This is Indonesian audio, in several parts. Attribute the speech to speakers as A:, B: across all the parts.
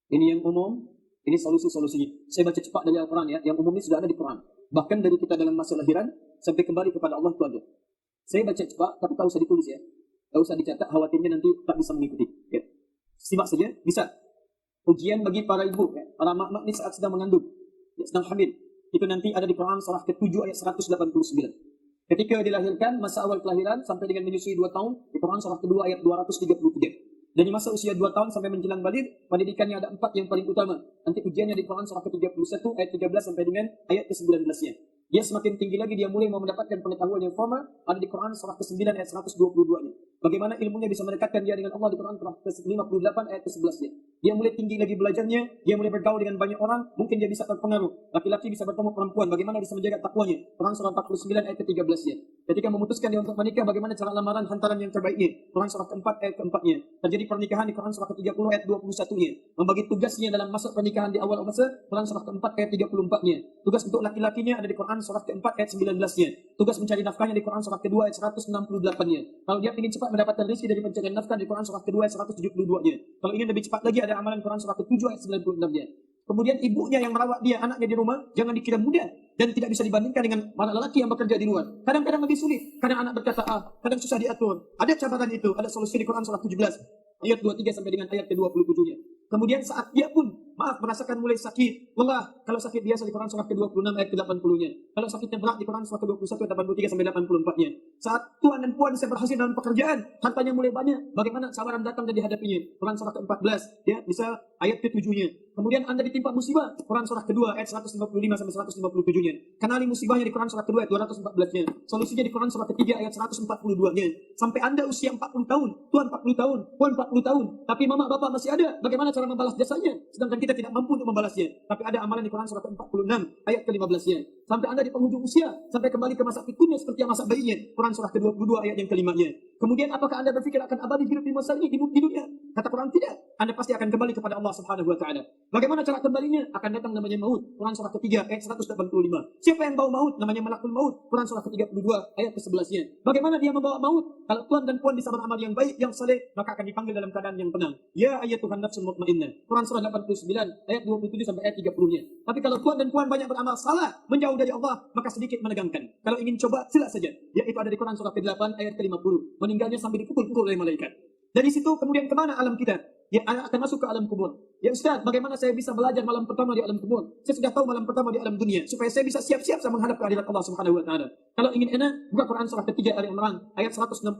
A: Ini yang umum, ini solusi-solusinya. Saya baca cepat dari Al-Quran ya, yang umum ini sudah ada di Quran. Bahkan dari kita dalam masa lahiran sampai kembali kepada Allah itu ada. Saya baca cepat, tapi tak usah ditulis ya. Tak usah dicatat, khawatirnya nanti tak bisa mengikuti. Ya. Simak saja, bisa. Ujian bagi para ibu, ya. Para mak-mak ini saat sedang mengandung, ya, sedang hamil. Itu nanti ada di Quran surah ke-7 ayat 189. Ketika dilahirkan, masa awal kelahiran sampai dengan menyusui 2 tahun, di Quran surah ke-2 ayat 233. Dan di masa usia 2 tahun sampai menjelang balik, pendidikannya ada 4 yang paling utama. Nanti ujiannya di Quran surah ke-31 ayat 13 sampai dengan ayat ke-19-nya. Dia semakin tinggi lagi, dia mulai mau mendapatkan pengetahuan yang formal, ada di Quran surah ke-9 ayat 122-nya. Bagaimana ilmunya bisa mendekatkan dia dengan Allah di Quran surah ke-58 ayat ke-11-nya. Dia mulai tinggi lagi belajarnya, dia mulai bergaul dengan banyak orang, mungkin dia bisa terpengaruh. Laki-laki bisa bertemu perempuan, bagaimana bisa menjaga takwanya. Quran surah 49 ayat ke-13-nya. Ketika memutuskan dia untuk menikah, bagaimana cara lamaran hantaran yang terbaiknya. Quran surah ke-4 ayat ke-4-nya. Terjadi pernikahan di Quran surah ke-30 ayat 21-nya. Membagi tugasnya dalam masa pernikahan di awal masa, Quran surah ke-4 ayat 34-nya. Tugas untuk laki-lakinya ada di Quran surah ke-4 ayat 19-nya. Tugas mencari nafkahnya di Quran surah ke-2 ayat 168-nya. Kalau dia ingin cepat mendapatkan rezeki dari pencarian nafkah di Quran surah ke-2 ayat 172-nya. Kalau ingin lebih cepat lagi ada amalan Quran surah ke-7 ayat 96-nya. Kemudian ibunya yang merawat dia, anaknya di rumah, jangan dikira mudah dan tidak bisa dibandingkan dengan para lelaki yang bekerja di luar. Kadang-kadang lebih sulit, kadang anak berkata kadang susah diatur. Ada cabaran itu, ada solusi di Quran surah 17 ayat 23 sampai dengan ayat ke-27-nya. Kemudian saat dia pun merasakan mulai sakit, lelah. Kalau sakit biasa di Quran surah ke-26 ayat ke-80-nya. Kalau sakitnya berat di Quran surah ke-21 ayat 83 sampai 84-nya. Saat tuan dan puan saya berhasil dalam pekerjaan, hartanya mulai banyak, bagaimana cabaran datang dan dihadapinya. Quran surah ke-14 ya, bisa ayat ke-7-nya. Kemudian Anda ditimpa musibah, Quran surah kedua ayat 155 sampai 157-nya. Kenali musibahnya di Quran surah kedua ayat 214-nya. Solusinya di Quran surah ketiga ayat 142-nya. Sampai Anda usia 40 tahun, tuan 40 tahun, puan 40 tahun, tapi mama bapak masih ada. Bagaimana cara membalas jasanya? Sedangkan kita tidak mampu untuk membalasnya. Tapi ada amalan di Quran surah ke-46 ayat ke-15-nya. Sampai Anda di penghujung usia, sampai kembali ke masa pikirnya seperti yang masa bayinya. Quran surah ke-22 ayat yang ke-5-nya. Kemudian apakah Anda berpikir akan abadi hidup di masa ini, hidup di dunia? Kata Quran tidak. Anda pasti akan kembali kepada Allah Subhanahu wa taala. Bagaimana cara kembalinya? Akan datang namanya maut. Quran surah ketiga ayat 185. Siapa yang bawa maut? Namanya malakul maut. Quran surah ke-32 ayat ke-11-nya. Bagaimana dia membawa maut? Kalau tuan dan puan bisa beramal yang baik, yang saleh, maka akan dipanggil dalam keadaan yang tenang. Ya ayyatuhan nafsul mutmainnah. Quran surah 89 ayat 27 sampai ayat 30-nya. Tapi kalau tuan dan puan banyak beramal salah, menjauh dari Allah, maka sedikit menegangkan. Kalau ingin coba, sila saja. Yaitu ada di Quran surah ke-8 ayat ke-50. Meninggalnya sampai dipukul-pukul oleh malaikat. Dari situ kemudian kemana alam kita? Ya, akan masuk ke alam kubur. Ya Ustaz, bagaimana saya bisa belajar malam pertama di alam kubur? Saya sudah tahu malam pertama di alam dunia, supaya saya bisa siap-siap sama menghadap kehadirat Allah Subhanahu wa taala. Kalau ingin enak, buka Quran surah ketiga Ali Imran ayat 169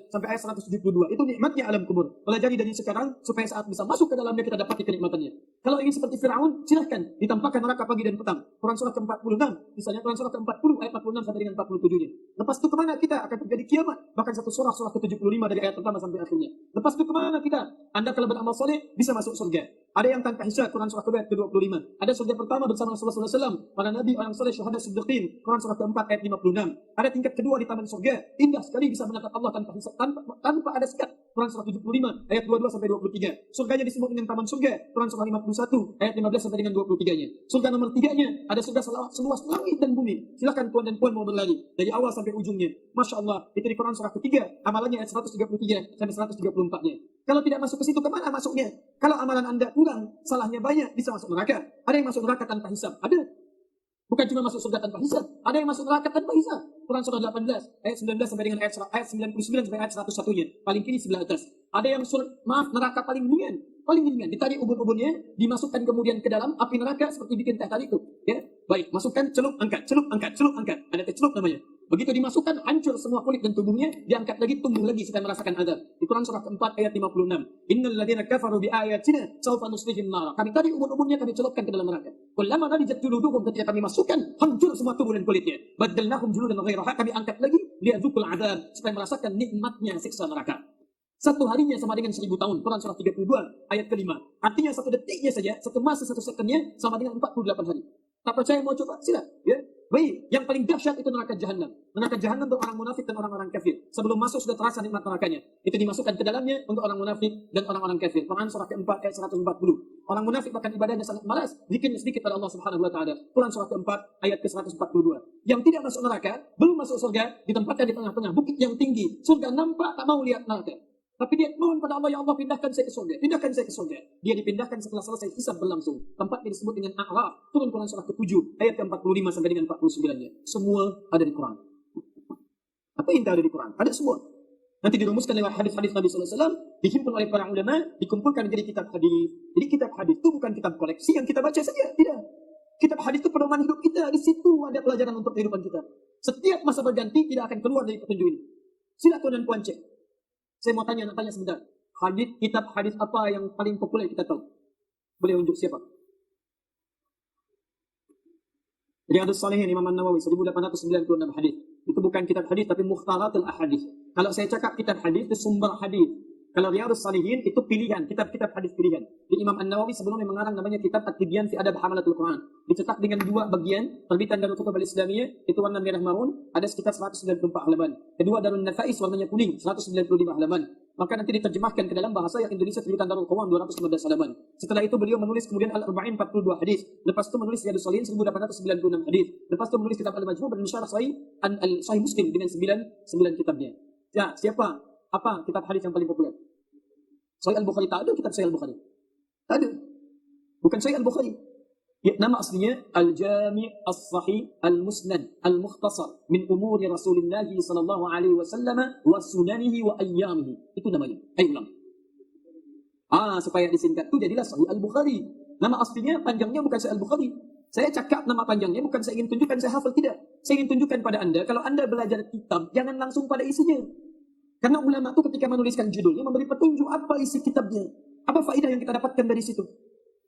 A: sampai ayat 172. Itu nikmatnya alam kubur. Pelajari dari sekarang supaya saat bisa masuk ke dalamnya kita dapati kenikmatannya. Kalau ingin seperti Firaun, silahkan ditampakkan neraka pagi dan petang. Quran surah ke-46, misalnya Quran surah ke-40 ayat 46 sampai dengan 47-nya. Lepas itu kemana kita? Akan terjadi kiamat. Bahkan satu surah ke-75 dari ayat pertama sampai akhirnya. Lepas itu kemana kita? Anda kalau beramal soleh bisa masuk surga. Ada yang tanpa hisab, Quran surah ke-25. Ada surga pertama bersama Rasulullah SAW, para nabi, orang soleh, syuhada, siddiqin, Quran surah ke-4 ayat 56. Ada tingkat kedua di taman surga, indah sekali bisa menatap Allah tanpa hisab, tanpa ada sekat, Quran surah 75 ayat 22 sampai 23. Surganya disebut dengan taman surga, Quran surah 51 ayat 15 sampai dengan 23-nya. Surga nomor 3-nya ada surga seluas langit dan bumi. Silakan tuan dan puan mau berlari dari awal sampai ujungnya. Masya Allah, itu di Quran surah ketiga, amalannya ayat 133 sampai 134-nya. Kalau tidak masuk ke situ, kemana masuknya? Kalau amalan Anda kurang, salahnya banyak, bisa masuk neraka. Ada yang masuk neraka tanpa hisab, ada. Bukan cuma masuk surga tanpa hisab, ada yang masuk neraka tanpa hisab. Quran surah 18 ayat 19 sampai dengan ayat 99 sampai ayat 101-nya. Paling kiri sebelah atas. Ada yang neraka paling ringan, ditarik ubun-ubunnya, dimasukkan kemudian ke dalam api neraka seperti bikin teh tadi itu. Ya, baik, masukkan, celup, angkat, celup, angkat, celup, angkat. Ada teh celup namanya. Begitu dimasukkan, hancur semua kulit dan tubuhnya, diangkat lagi, tumbuh lagi supaya merasakan azab. Di Quran surah keempat ayat 56. Innal ladzina kafaru bi ayatina sawfa nuslihim nar. Kami tadi ubun-ubunnya kami celupkan ke dalam neraka. Kullama nadijat juluduhum, ketika kami masukkan, hancur semua tubuh dan kulitnya. Badalnahum juludan ghairaha, kami angkat lagi, liadzukul azab, supaya merasakan nikmatnya siksa neraka. Satu harinya sama dengan 1000 tahun. Quran surah 32 ayat kelima. Artinya satu detiknya saja, satu masa, satu sekundnya sama dengan 48 hari. Tak percaya mau coba? Sila. Ya. Baik, yang paling dahsyat itu neraka jahanam. Neraka jahanam untuk orang munafik dan orang-orang kafir. Sebelum masuk sudah terasa nikmat nerakanya. Itu dimasukkan ke dalamnya untuk orang munafik dan orang-orang kafir. Quran surah keempat ayat 140. Orang munafik bahkan ibadahnya sangat malas, zikirnya sedikit pada Allah Subhanahu wa taala. Quran surah keempat ayat ke-142. Yang tidak masuk neraka, belum masuk surga, ditempatkan di tengah-tengah bukit yang tinggi. Surga nampak, tak mau lihat neraka. Tapi dia mohon pada Allah, ya Allah pindahkan saya ke surga, pindahkan saya ke surga. Dia dipindahkan setelah selesai hisab berlangsung. Tempat yang disebut dengan A'raf, turun Quran surah ke-7 ayat ke-45 sampai dengan 49-nya. Semua ada di Quran. Apa yang tak ada di Quran? Ada semua. Nanti dirumuskan lewat hadis-hadis Nabi sallallahu alaihi wasallam, dihimpun oleh para ulama, dikumpulkan menjadi kitab hadis. Jadi kitab hadis itu bukan kitab koleksi yang kita baca saja, tidak. Kitab hadis itu pedoman hidup kita, di situ ada pelajaran untuk kehidupan kita. Setiap masa berganti tidak akan keluar dari petunjuk ini. Sila tuan dan puan cek. Saya mau tanya sebentar. Kitab hadis apa yang paling populer kita tahu? Boleh unjuk siapa? Riyadhus Shalihin Imam An-Nawawi 1896 hadis. Itu bukan kitab hadis tapi Mukhtaratul Ahadits. Kalau saya cakap kitab hadis itu sumber hadis. Kalau Riyadhus Shalihin itu pilihan, kitab-kitab hadis pilihan. Di Imam An-Nawawi sebelumnya mengarang namanya kitab At-Tibyan fi Adab Hamalatul Quran. Dicetak dengan 2 bagian, terbitan Darul Kutub Al-Islamiyah, itu warna merah marun, ada sekitar 194 halaman. Kedua Darul Nafais warnanya kuning, 195 halaman. Maka nanti diterjemahkan ke dalam bahasa yang Indonesia terbitan Darul Qawam 215 halaman. Setelah itu beliau menulis kemudian Al-Arba'in 42 hadis. Lepas itu menulis Riyadhus Shalihin 1896 hadis. Lepas itu menulis kitab Al-Majmu' dan Syarah Sahih Muslim dengan 9 kitabnya. Ya, siapa? Apa kitab hadis yang paling populer? Sahih Al-Bukhari. Tak ada kitab Sahih Al-Bukhari. Tak ada. Bukan Sahih Al-Bukhari. Ya, nama aslinya Al-Jami' As-Sahih Al-Musnad Al-Mukhtasar min umuri Rasulullah sallallahu alaihi wasallam wa sunanihi wa ayyamihi. Itu namanya. Ayo ulang. Supaya disingkat itu jadilah Sahih Al-Bukhari. Nama aslinya panjangnya bukan Sahih Al-Bukhari. Saya cakap nama panjangnya bukan saya ingin tunjukkan saya hafal, tidak. Saya ingin tunjukkan pada Anda, kalau Anda belajar kitab, jangan langsung pada isinya. Karena ulama itu ketika menuliskan judulnya memberi petunjuk apa isi kitabnya. Apa faedah yang kita dapatkan dari situ.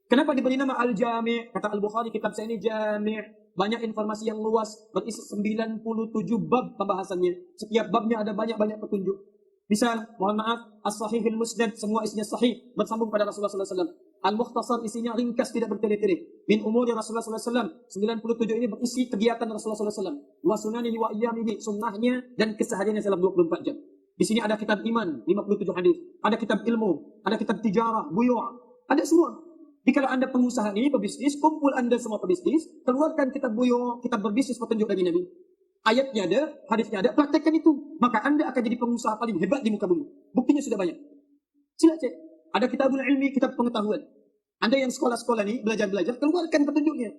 A: Kenapa diberi nama Al-Jami'? Kata Al-Bukhari, kitab saya ini Jami'. Banyak informasi yang luas, berisi 97 bab pembahasannya. Setiap babnya ada banyak-banyak petunjuk. Misal, mohon maaf, As-Sahihul Musnad, semua isinya sahih, bersambung pada Rasulullah SAW. Al-Mukhtasar isinya ringkas, tidak bertele-tele. Min umuri Rasulullah SAW, 97 ini berisi kegiatan Rasulullah SAW. Wa sunanihi wa iyamihi, sunnahnya dan kesehariannya dalam 24 jam. Di sini ada kitab iman, 57 hadis. Ada kitab ilmu, ada kitab tijarah, buyu'. Ada semua. Jadi kalau Anda pengusaha ini, pebisnis, kumpul Anda semua pebisnis, keluarkan kitab buyu', kitab berbisnis petunjuk dari Nabi. Ayatnya ada, hadisnya ada, praktekkan itu. Maka Anda akan jadi pengusaha paling hebat di muka bumi. Buktinya sudah banyak. Sila cek. Ada kitabul ilmi, kitab pengetahuan. Anda yang sekolah-sekolah ini, belajar-belajar, keluarkan petunjuknya.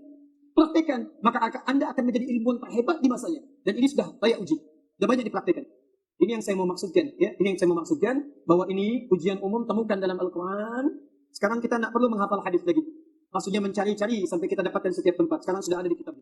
A: Praktekkan. Maka Anda akan menjadi ilmuwan terhebat di masanya. Dan ini sudah layak uji. Sudah banyak dipraktekkan. Ini yang saya mau maksudkan, ya. Ini yang saya mau maksudkan bahwa ini ujian umum temukan dalam Al-Quran. Sekarang kita tak perlu menghafal hadis lagi. Maksudnya mencari-cari sampai kita dapatkan setiap tempat. Sekarang sudah ada di kitab.